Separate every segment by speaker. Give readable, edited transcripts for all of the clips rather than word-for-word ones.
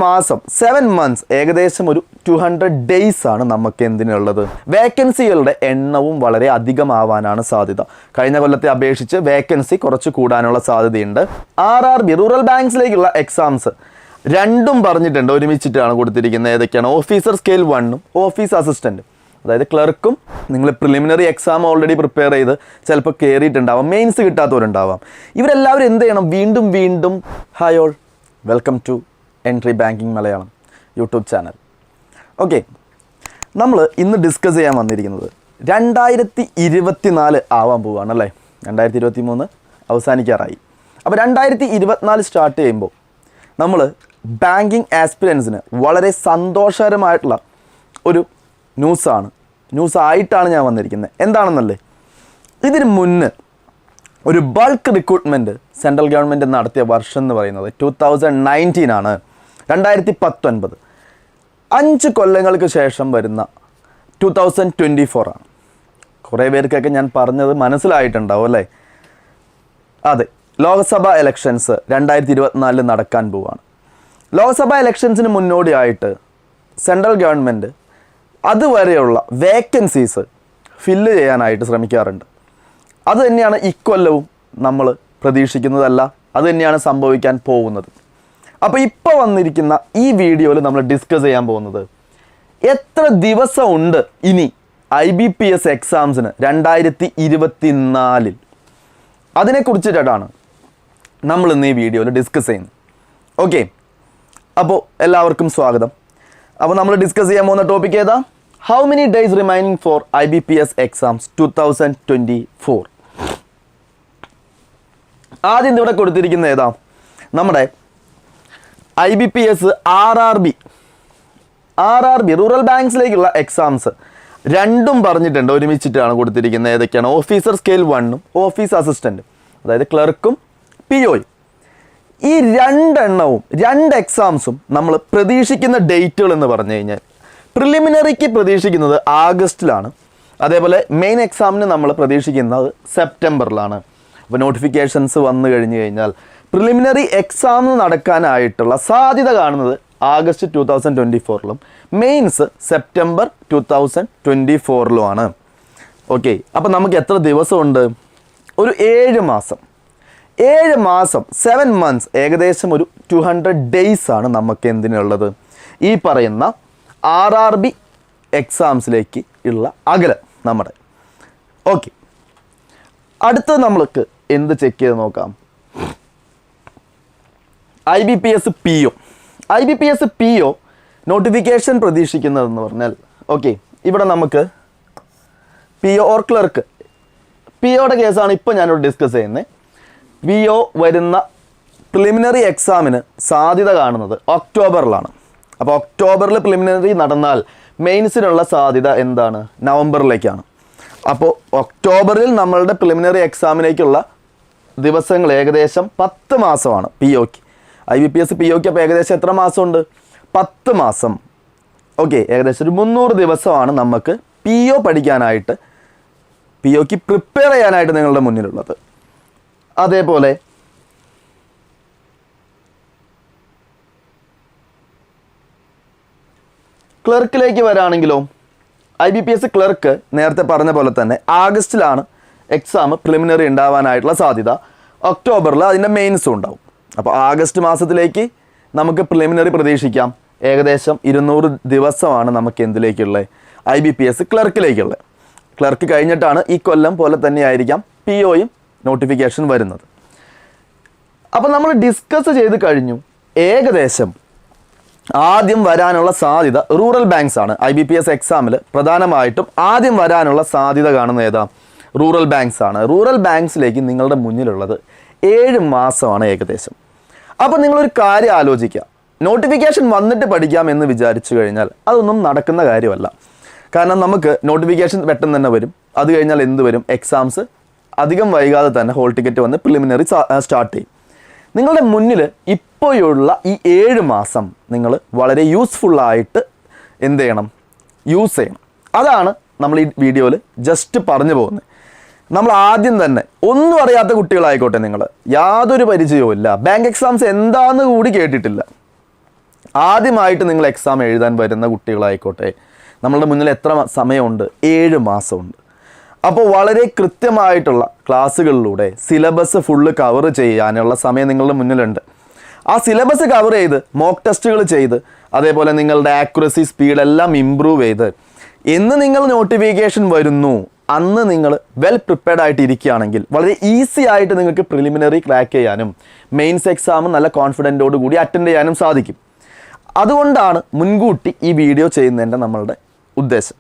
Speaker 1: മാസം 7 months ഏകദേശം ഒരു 200 days ആണ് നമുക്ക് എന്തിനുള്ളത്. വേക്കൻസികളുടെ എണ്ണവും വളരെ അധികമാവാനാണ് സാധ്യത. കഴിഞ്ഞ കൊല്ലത്തെ അപേക്ഷിച്ച് വേക്കൻസി കുറച്ച് കൂടാനുള്ള സാധ്യതയുണ്ട്. RRB റൂറൽ ബാങ്ക്സിലേക്കുള്ള എക്സാംസ് രണ്ടും പറഞ്ഞിട്ടുണ്ട്, ഒരുമിച്ചിട്ടാണ് കൊടുത്തിരിക്കുന്നത്. ഏതൊക്കെയാണ്? ഓഫീസർ സ്കെയിൽ 1ഉം ഓഫീസ് അസിസ്റ്റൻറ്റും. അതായത് ക്ലർക്കും നിങ്ങൾ പ്രിലിമിനറി എക്സാം ഓൾറെഡി പ്രിപ്പയർ ചെയ്ത് ചിലപ്പോൾ കയറിയിട്ടുണ്ടാവാം, മെയിൻസ് കിട്ടാത്തവരുണ്ടാവാം. ഇവരെല്ലാവരും എന്ത് ചെയ്യണം? വീണ്ടും hi all, welcome to Entri banking Malayalam YouTube channel. Okay, നമ്മൾ ഇന്ന് ഡിസ്കസ് ചെയ്യാൻ വന്നിരിക്കുന്നത് 2024 ആവാൻ പോവുകയാണ് അല്ലേ. 2023 അവസാനിക്കാറായി. അപ്പോൾ 2024 സ്റ്റാർട്ട് ചെയ്യുമ്പോൾ നമ്മൾ ബാങ്കിങ് ആസ്പിരൻസിന് വളരെ സന്തോഷകരമായിട്ടുള്ള ഒരു ന്യൂസായിട്ടാണ് ഞാൻ വന്നിരിക്കുന്നത്. എന്താണെന്നല്ലേ, ഇതിന് മുന്നേ ഒരു ബൾക്ക് റിക്രൂട്ട്മെൻറ്റ് സെൻട്രൽ ഗവൺമെൻറ് നടത്തിയ വർഷം എന്ന് പറയുന്നത് 2019 ആണ്. 2019 5 കൊല്ലങ്ങൾക്ക് ശേഷം വരുന്ന 2024 ആണ്. കുറേ പേർക്കൊക്കെ ഞാൻ പറഞ്ഞത് മനസ്സിലായിട്ടുണ്ടാവും അല്ലേ. അതെ, ലോക്സഭാ ഇലക്ഷൻസ് 2024 നടക്കാൻ പോവുകയാണ്. ലോക്സഭാ ഇലക്ഷൻസിന് മുന്നോടിയായിട്ട് സെൻട്രൽ ഗവൺമെൻറ് അതുവരെയുള്ള വേക്കൻസീസ് ഫില്ല് ചെയ്യാനായിട്ട് ശ്രമിക്കാറുണ്ട്. അത് തന്നെയാണ് ഇക്കൊല്ലവും നമ്മൾ പ്രതീക്ഷിക്കുന്നതല്ല, അത് തന്നെയാണ് സംഭവിക്കാൻ പോകുന്നത്. അപ്പോൾ ഇപ്പോൾ വന്നിരിക്കുന്ന ഈ വീഡിയോയിൽ നമ്മൾ ഡിസ്കസ് ചെയ്യാൻ പോകുന്നത് എത്ര ദിവസമുണ്ട് ഇനി IBPS എക്സാംസിന് 2024. അതിനെക്കുറിച്ചിട്ടാണ് നമ്മൾ ഇന്ന് ഈ വീഡിയോയിൽ ഡിസ്കസ് ചെയ്യുന്നത്. ഓക്കെ, അപ്പോൾ എല്ലാവർക്കും സ്വാഗതം. അപ്പോൾ നമ്മൾ ഡിസ്കസ് ചെയ്യാൻ പോകുന്ന ടോപ്പിക് ഏതാ? How many days remaining for IBPS exams 2024. ആദ്യം ഇവിടെ കൊടുത്തിരിക്കുന്ന ഏതാ? നമ്മുടെ IBPS RRB റൂറൽ ബാങ്ക്സിലേക്കുള്ള എക്സാംസ് രണ്ടും പറഞ്ഞിട്ടുണ്ട്, ഒരുമിച്ചിട്ടാണ് കൊടുത്തിരിക്കുന്നത്. ഏതൊക്കെയാണ്? ഓഫീസർ സ്കെയിൽ 1ഉം ഓഫീസ് അസിസ്റ്റൻറ്റും. അതായത് ക്ലർക്കും POയും. ഈ രണ്ട് എക്സാംസും നമ്മൾ പ്രതീക്ഷിക്കുന്ന ഡേറ്റുകൾ എന്ന് പറഞ്ഞു കഴിഞ്ഞാൽ പ്രിലിമിനറിക്ക് പ്രതീക്ഷിക്കുന്നത് ആഗസ്റ്റിലാണ്. അതേപോലെ മെയിൻ എക്സാമിന് നമ്മൾ പ്രതീക്ഷിക്കുന്നത് സെപ്റ്റംബറിലാണ്. അപ്പോൾ നോട്ടിഫിക്കേഷൻസ് വന്നു കഴിഞ്ഞ് കഴിഞ്ഞാൽ പ്രിലിമിനറി എക്സാം നടക്കാനായിട്ടുള്ള സാധ്യത കാണുന്നത് ആഗസ്റ്റ് 2024ലും മെയിൻസ് സെപ്റ്റംബർ 2024ലുമാണ്. ഓക്കെ, അപ്പോൾ നമുക്ക് എത്ര ദിവസമുണ്ട്? ഒരു 7 മാസം. 7 months ഏകദേശം ഒരു 200 days ആണ് നമുക്ക് എന്തിനുള്ളത്? ഈ പറയുന്ന RRB എക്സാംസിലേക്ക് ഉള്ള അകലം നമ്മുടെ. ഓക്കെ, അടുത്തത് നമ്മൾക്ക് എന്ത് ചെക്ക് ചെയ്ത് നോക്കാം? IBPS PO നോട്ടിഫിക്കേഷൻ പ്രതീക്ഷിക്കുന്നതെന്ന് പറഞ്ഞാൽ, ഓക്കെ, ഇവിടെ നമുക്ക് PO ഓർ ക്ലർക്ക്, POയുടെ കേസാണ് ഇപ്പോൾ ഞാനിവിടെ ഡിസ്കസ് ചെയ്യുന്നത്. PO വരുന്ന പ്രിലിമിനറി എക്സാമിന് സാധ്യത കാണുന്നത് ഒക്ടോബറിലാണ്. അപ്പോൾ ഒക്ടോബറിൽ പ്രിലിമിനറി നടന്നാൽ മെയിൻസിനുള്ള സാധ്യത എന്താണ്? നവംബറിലേക്കാണ്. അപ്പോൾ ഒക്ടോബറിൽ നമ്മളുടെ പ്രിലിമിനറി എക്സാമിലേക്കുള്ള ദിവസങ്ങൾ ഏകദേശം 10 മാസമാണ് POക്ക്. IBPS POക്ക് അപ്പോൾ ഏകദേശം എത്ര മാസമുണ്ട്? 10 മാസം. ഓക്കെ, ഏകദേശം ഒരു 300 ദിവസമാണ് നമുക്ക് PO പഠിക്കാനായിട്ട്, POക്ക് പ്രിപ്പയർ ചെയ്യാനായിട്ട് നിങ്ങളുടെ മുന്നിലുള്ളത്. അതേപോലെ ക്ലർക്കിലേക്ക് വരാണെങ്കിലോ, IBPS ക്ലർക്ക് നേരത്തെ പറഞ്ഞ പോലെ തന്നെ ആഗസ്റ്റിലാണ് എക്സാം പ്രിലിമിനറി ഉണ്ടാവാനായിട്ടുള്ള സാധ്യത. ഒക്ടോബറിൽ അതിൻ്റെ മെയിൻസും ഉണ്ടാവും. അപ്പോൾ ആഗസ്റ്റ് മാസത്തിലേക്ക് നമുക്ക് പ്രിലിമിനറി പ്രതീക്ഷിക്കാം. ഏകദേശം 200 ദിവസമാണ് നമുക്ക് എന്തിലേക്കുള്ളത്? IBPS ക്ലർക്കിലേക്കുള്ളത്. ക്ലർക്ക് കഴിഞ്ഞിട്ടാണ് ഈ കൊല്ലം പോലെ തന്നെയായിരിക്കാം POയും നോട്ടിഫിക്കേഷൻ വരുന്നത്. അപ്പോൾ നമ്മൾ ഡിസ്കസ് ചെയ്ത് കഴിഞ്ഞു. ഏകദേശം ആദ്യം വരാനുള്ള സാധ്യത റൂറൽ ബാങ്ക്സ് ആണ്. IBPS എക്സാമിൽ പ്രധാനമായിട്ടും ആദ്യം വരാനുള്ള സാധ്യത കാണുന്ന ഏതാ? റൂറൽ ബാങ്ക്സ് ആണ്. റൂറൽ ബാങ്ക്സിലേക്ക് നിങ്ങളുടെ മുന്നിലുള്ളത് 7 മാസമാണ് ഏകദേശം. അപ്പോൾ നിങ്ങളൊരു കാര്യം ആലോചിക്കുക, നോട്ടിഫിക്കേഷൻ വന്നിട്ട് പഠിക്കാം എന്ന് വിചാരിച്ചു കഴിഞ്ഞാൽ അതൊന്നും നടക്കുന്ന കാര്യമല്ല. കാരണം നമുക്ക് നോട്ടിഫിക്കേഷൻ പെട്ടെന്ന് തന്നെ വരും. അത് കഴിഞ്ഞാൽ എന്ത് വരും? എക്സാംസ് അധികം വൈകാതെ തന്നെ ഹോൾ ടിക്കറ്റ് വന്ന് പ്രിലിമിനറി സ്റ്റാർട്ട് ചെയ്യും. നിങ്ങളുടെ മുന്നിൽ ഇപ്പോഴുള്ള ഈ 7 മാസം നിങ്ങൾ വളരെ യൂസ്ഫുള്ളായിട്ട് എന്ത് ചെയ്യണം? യൂസ് ചെയ്യണം. അതാണ് നമ്മൾ ഈ വീഡിയോയിൽ ജസ്റ്റ് പറഞ്ഞു പോകുന്നത്. നമ്മൾ ആദ്യം തന്നെ ഒന്നും അറിയാത്ത കുട്ടികളായിക്കോട്ടെ, നിങ്ങൾ യാതൊരു പരിചയവും ഇല്ല, ബാങ്ക് എക്സാംസ് എന്താണെന്ന് കൂടി കേട്ടിട്ടില്ല, ആദ്യമായിട്ട് നിങ്ങൾ എക്സാം എഴുതാൻ വരുന്ന കുട്ടികളായിക്കോട്ടെ, നമ്മളുടെ മുന്നിൽ എത്ര സമയമുണ്ട്? 7 മാസമുണ്ട്. അപ്പോൾ വളരെ കൃത്യമായിട്ടുള്ള ക്ലാസ്സുകളിലൂടെ സിലബസ് ഫുള്ള് കവർ ചെയ്യാനുള്ള സമയം നിങ്ങളുടെ മുന്നിലുണ്ട്. ആ സിലബസ് കവർ ചെയ്ത് മോക്ക് ടെസ്റ്റുകൾ ചെയ്ത് അതേപോലെ നിങ്ങളുടെ ആക്യുറസി സ്പീഡെല്ലാം ഇമ്പ്രൂവ് ചെയ്ത് എന്ന് നിങ്ങൾ നോട്ടിഫിക്കേഷൻ വരുന്നു അന്ന് നിങ്ങൾ വെൽ പ്രിപ്പയർഡ് ആയിട്ട് ഇരിക്കുകയാണെങ്കിൽ വളരെ ഈസി ആയിട്ട് നിങ്ങൾക്ക് പ്രിലിമിനറി ക്രാക്ക് ചെയ്യാനും മെയിൻസ് എക്സാം നല്ല കോൺഫിഡൻറ്റോട് കൂടി അറ്റൻഡ് ചെയ്യാനും സാധിക്കും. അതുകൊണ്ടാണ് മുൻകൂട്ടി ഈ വീഡിയോ ചെയ്യുന്നതിൻ്റെ നമ്മളുടെ ഉദ്ദേശം.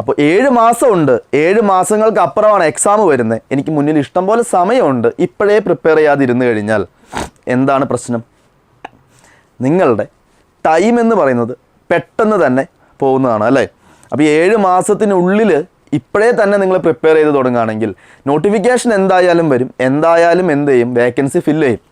Speaker 1: അപ്പോൾ 7 മാസമുണ്ട്, 7 മാസങ്ങൾക്ക് അപ്പുറമാണ് എക്സാം വരുന്നത്, എനിക്ക് മുന്നിൽ ഇഷ്ടം പോലെ സമയമുണ്ട്, ഇപ്പോഴേ പ്രിപ്പയർ ചെയ്യാതിരുന്നു കഴിഞ്ഞാൽ എന്താണ് പ്രശ്നം? നിങ്ങളുടെ ടൈം എന്ന് പറയുന്നത് പെട്ടെന്ന് തന്നെ പോകുന്നതാണ് അല്ലേ? അപ്പോൾ 7 മാസത്തിനുള്ളിൽ ഇപ്പോഴേ തന്നെ നിങ്ങൾ പ്രിപ്പയർ ചെയ്ത് തുടങ്ങുകയാണെങ്കിൽ നോട്ടിഫിക്കേഷൻ എന്തായാലും വരും, എന്തായാലും എന്ത് ചെയ്യും? വേക്കൻസി ഫില്ല് ചെയ്യും.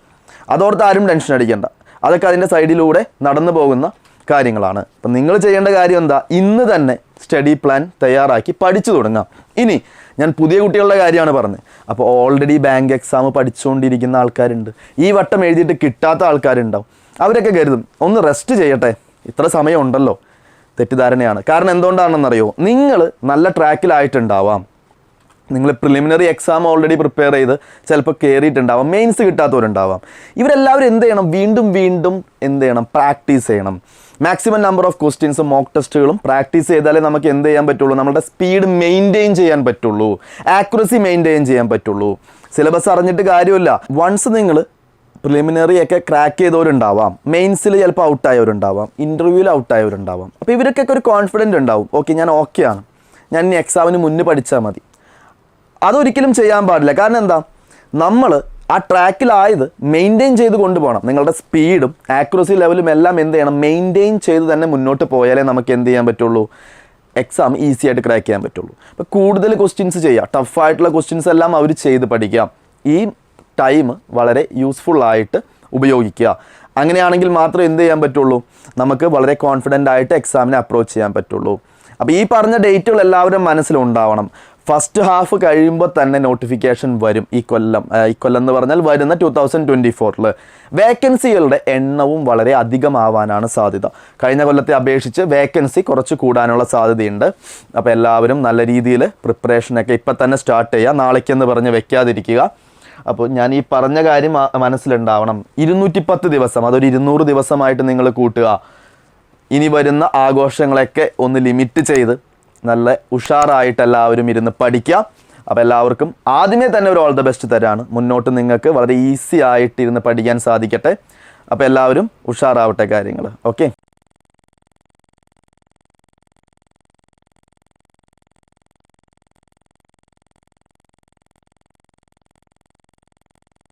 Speaker 1: അതോർത്ത് ആരും ടെൻഷൻ അടിക്കേണ്ട, അതൊക്കെ അതിൻ്റെ സൈഡിലൂടെ നടന്നു പോകുന്ന കാര്യങ്ങളാണ്. അപ്പം നിങ്ങൾ ചെയ്യേണ്ട കാര്യം എന്താ? ഇന്ന് തന്നെ സ്റ്റഡി പ്ലാൻ തയ്യാറാക്കി പഠിച്ചു തുടങ്ങാം. ഇനി ഞാൻ പുതിയ കുട്ടികളുടെ കാര്യമാണ് പറഞ്ഞത്. അപ്പോൾ ഓൾറെഡി ബാങ്ക് എക്സാം പഠിച്ചുകൊണ്ടിരിക്കുന്ന ആൾക്കാരുണ്ട്, ഈ വട്ടം എഴുതിയിട്ട് കിട്ടാത്ത ആൾക്കാരുണ്ടാവും. അവരൊക്കെ കരുതും ഒന്ന് റെസ്റ്റ് ചെയ്യട്ടെ, ഇത്ര സമയം ഉണ്ടല്ലോ. തെറ്റിദ്ധാരണയാണ്. കാരണം എന്തുകൊണ്ടാണെന്നറിയോ? നിങ്ങൾ നല്ല ട്രാക്കിലായിട്ടുണ്ടാവാം, നിങ്ങൾ പ്രിലിമിനറി എക്സാം ഓൾറെഡി പ്രിപ്പയർ ചെയ്ത് ചിലപ്പോൾ കയറിയിട്ടുണ്ടാവാം, മെയിൻസ് കിട്ടാത്തവരുണ്ടാവാം. ഇവരെല്ലാവരും എന്ത് ചെയ്യണം? വീണ്ടും വീണ്ടും എന്ത് ചെയ്യണം? പ്രാക്ടീസ് ചെയ്യണം. മാക്സിമം നമ്പർ ഓഫ് ക്വസ്റ്റ്യൻസും മോക്ക് ടെസ്റ്റുകളും പ്രാക്ടീസ് ചെയ്താലേ നമുക്ക് എന്ത് ചെയ്യാൻ പറ്റുള്ളൂ? നമ്മുടെ സ്പീഡ് മെയിൻറ്റെയിൻ ചെയ്യാൻ പറ്റുള്ളൂ, ആക്യുറസി മെയിൻറ്റെയിൻ ചെയ്യാൻ പറ്റുള്ളൂ. സിലബസ് അറിഞ്ഞിട്ട് കാര്യമില്ല. വൺസ് നിങ്ങൾ പ്രിലിമിനറി ഒക്കെ ക്രാക്ക് ചെയ്തവരുണ്ടാവാം, മെയിൻസിൽ ചിലപ്പോൾ ഔട്ടായവരുണ്ടാവാം, ഇൻ്റർവ്യൂവിൽ ഔട്ടായവരുണ്ടാവാം. അപ്പോൾ ഇവർക്കൊക്കെ ഒരു കോൺഫിഡൻറ്റ് ഉണ്ടാവും, ഓക്കെ ഞാൻ ഓക്കെയാണ്, ഞാൻ ഇനി എക്സാമിന് മുന്നേ പഠിച്ചാൽ മതി. അതൊരിക്കലും ചെയ്യാൻ പാടില്ല. കാരണം എന്താ? നമ്മൾ ആ ട്രാക്കിലായത് മെയിൻറ്റെയിൻ ചെയ്ത് കൊണ്ടുപോകണം. നിങ്ങളുടെ സ്പീഡും ആക്യുറസി ലെവലും എല്ലാം എന്ത് ചെയ്യണം? മെയിൻറ്റെയിൻ ചെയ്ത് തന്നെ മുന്നോട്ട് പോയാലേ നമുക്ക് എന്ത് ചെയ്യാൻ പറ്റുള്ളൂ? എക്സാം ഈസി ആയിട്ട് ക്രാക്ക് ചെയ്യാൻ പറ്റുള്ളൂ. അപ്പോൾ കൂടുതൽ ക്വസ്റ്റ്യൻസ് ചെയ്യുക, ടഫായിട്ടുള്ള ക്വസ്റ്റ്യൻസ് എല്ലാം അവർ ചെയ്ത് പഠിക്കാം. ഈ ടൈം വളരെ യൂസ്ഫുള്ളായിട്ട് ഉപയോഗിക്കുക. അങ്ങനെയാണെങ്കിൽ മാത്രമേ എന്ത് ചെയ്യാൻ പറ്റുള്ളൂ? നമുക്ക് വളരെ കോൺഫിഡൻ്റ് ആയിട്ട് എക്സാമിനെ അപ്രോച്ച് ചെയ്യാൻ പറ്റുള്ളൂ. അപ്പോൾ ഈ പറഞ്ഞ ഡേറ്റുകൾ എല്ലാവരും മനസ്സിലുണ്ടാവണം. ഫസ്റ്റ് ഹാഫ് കഴിയുമ്പോൾ തന്നെ നോട്ടിഫിക്കേഷൻ വരും. ഈ കൊല്ലം എന്ന് പറഞ്ഞാൽ വരുന്ന 2024 വേക്കൻസികളുടെ എണ്ണവും വളരെ അധികമാവാനാണ് സാധ്യത. കഴിഞ്ഞ കൊല്ലത്തെ അപേക്ഷിച്ച് വേക്കൻസി കുറച്ച് കൂടാനുള്ള സാധ്യതയുണ്ട്. അപ്പോൾ എല്ലാവരും നല്ല രീതിയിൽ പ്രിപ്പറേഷനൊക്കെ ഇപ്പം തന്നെ സ്റ്റാർട്ട് ചെയ്യുക, നാളേക്കെന്ന് പറഞ്ഞ് വെക്കാതിരിക്കുക. അപ്പോൾ ഞാൻ ഈ പറഞ്ഞ കാര്യം മനസ്സിലുണ്ടാവണം. 210 ദിവസം, അതൊരു 200 ദിവസമായിട്ട് നിങ്ങൾ കൂട്ടുക. ഇനി വരുന്ന ആഘോഷങ്ങളൊക്കെ ഒന്ന് ലിമിറ്റ് ചെയ്ത് നല്ല ഉഷാറായിട്ട് എല്ലാവരും ഇരുന്ന് പഠിക്കുക. അപ്പോൾ എല്ലാവർക്കും ആദ്യമേ തന്നെ ഒരു ഓൾ ദ ബെസ്റ്റ് തരാണ്. മുന്നോട്ട് നിങ്ങൾക്ക് വളരെ ഈസി ആയിട്ട് ഇരുന്ന് പഠിക്കാൻ സാധിക്കട്ടെ. അപ്പോൾ എല്ലാവരും ഉഷാറാവട്ടെ കാര്യങ്ങൾ. ഓക്കെ.